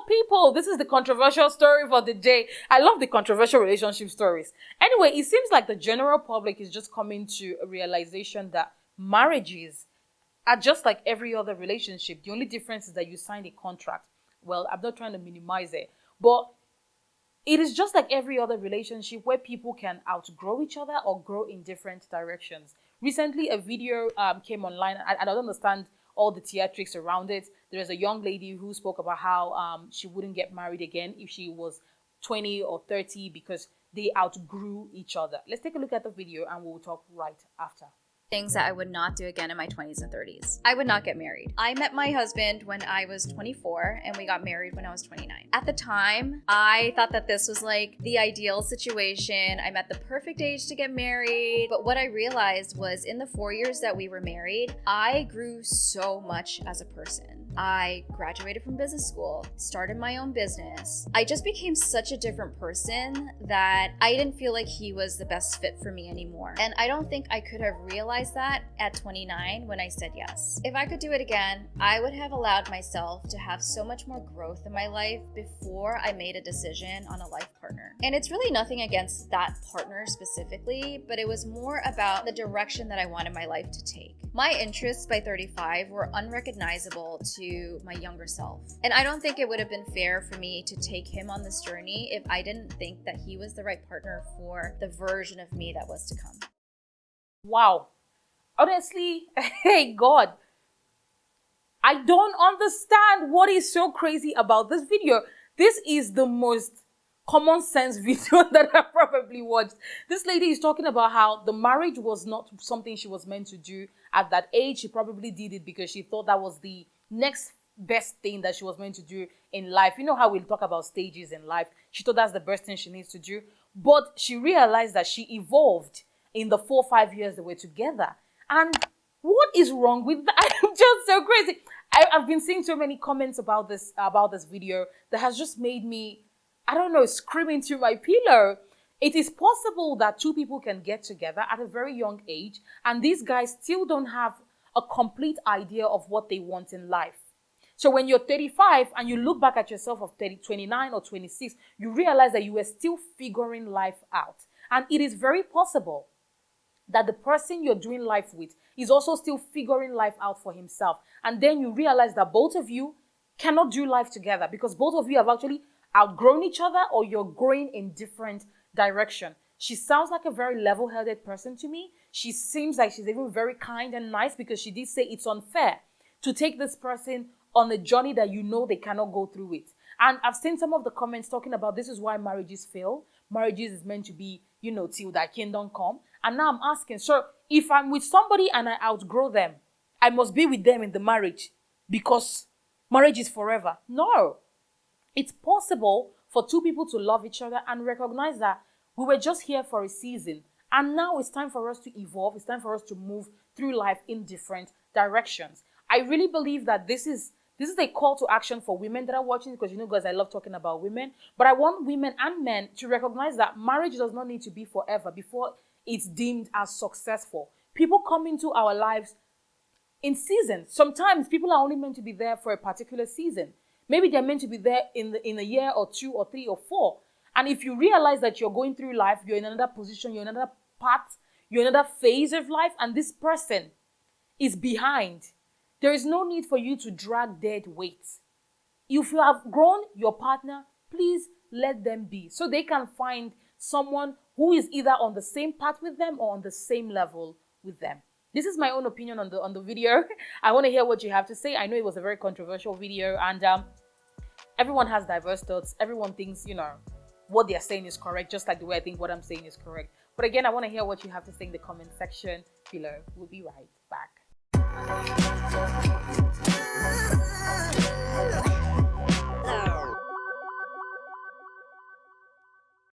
people, this is the controversial story for the day. I love the controversial relationship stories. Anyway, it seems like the general public is just coming to a realization that marriages are just like every other relationship. The only difference is that you signed a contract. Well, I'm not trying to minimize it, but it is just like every other relationship where people can outgrow each other or grow in different directions. Recently, a video came online. I don't understand all the theatrics around it. There is a young lady who spoke about how she wouldn't get married again if she was 20 or 30 because they outgrew each other. Let's take a look at the video and we'll talk right after. Things that I would not do again in my 20s and 30s. I would not get married. I met my husband when I was 24 and we got married when I was 29. At the time, I thought that this was like the ideal situation. I'm at the perfect age to get married. But what I realized was in the 4 years that we were married, I grew so much as a person. I graduated from business school, started my own business. I just became such a different person that I didn't feel like he was the best fit for me anymore. And I don't think I could have realized that at 29 when I said yes. If I could do it again, I would have allowed myself to have so much more growth in my life before I made a decision on a life partner. And it's really nothing against that partner specifically, but it was more about the direction that I wanted my life to take. My interests by 35 were unrecognizable to my younger self. And I don't think it would have been fair for me to take him on this journey if I didn't think that he was the right partner for the version of me that was to come. Wow. Honestly, hey God, I don't understand what is so crazy about this video. This is the most common sense video that I probably watched. This lady is talking about how the marriage was not something she was meant to do at that age. She probably did it because she thought that was the next best thing that she was meant to do in life. You know how we talk about stages in life. She thought that's the best thing she needs to do. But she realized that she evolved in the 4 or 5 years they were together. And what is wrong with that? I'm just so crazy. I've been seeing so many comments about this video that has just made me, I don't know, screaming to my pillow. It is possible that two people can get together at a very young age and these guys still don't have a complete idea of what they want in life. So when you're 35 and you look back at yourself of 29 or 26, you realize that you were still figuring life out. And it is very possible that the person you're doing life with is also still figuring life out for himself. And then you realize that both of you cannot do life together because both of you have actually outgrown each other or you're growing in different direction. She sounds like a very level-headed person to me. She seems like she's even very kind and nice because she did say it's unfair to take this person on a journey that you know they cannot go through it. And I've seen some of the comments talking about this is why marriages fail. Marriages is meant to be, till thy kingdom come. And now I'm asking, so if I'm with somebody and I outgrow them, I must be with them in the marriage because marriage is forever. No. It's possible for two people to love each other and recognize that we were just here for a season. And now it's time for us to evolve. It's time for us to move through life in different directions. I really believe that this is a call to action for women that are watching because guys, I love talking about women. But I want women and men to recognize that marriage does not need to be forever before it's deemed as successful. People come into our lives in seasons. Sometimes people are only meant to be there for a particular season. Maybe they're meant to be there in a year or 2 or 3 or 4. And if you realize that you're going through life, you're in another position, you're in another path, you're in another phase of life, and this person is behind, there is no need for you to drag dead weight. If you have grown your partner, please let them be so they can find someone who is either on the same path with them or on the same level with them. This is my own opinion on the video. I want to hear what you have to say. I know it was a very controversial video and everyone has diverse thoughts. Everyone thinks, what they're saying is correct, just like the way I think what I'm saying is correct. But again, I want to hear what you have to say in the comment section below. We'll be right back.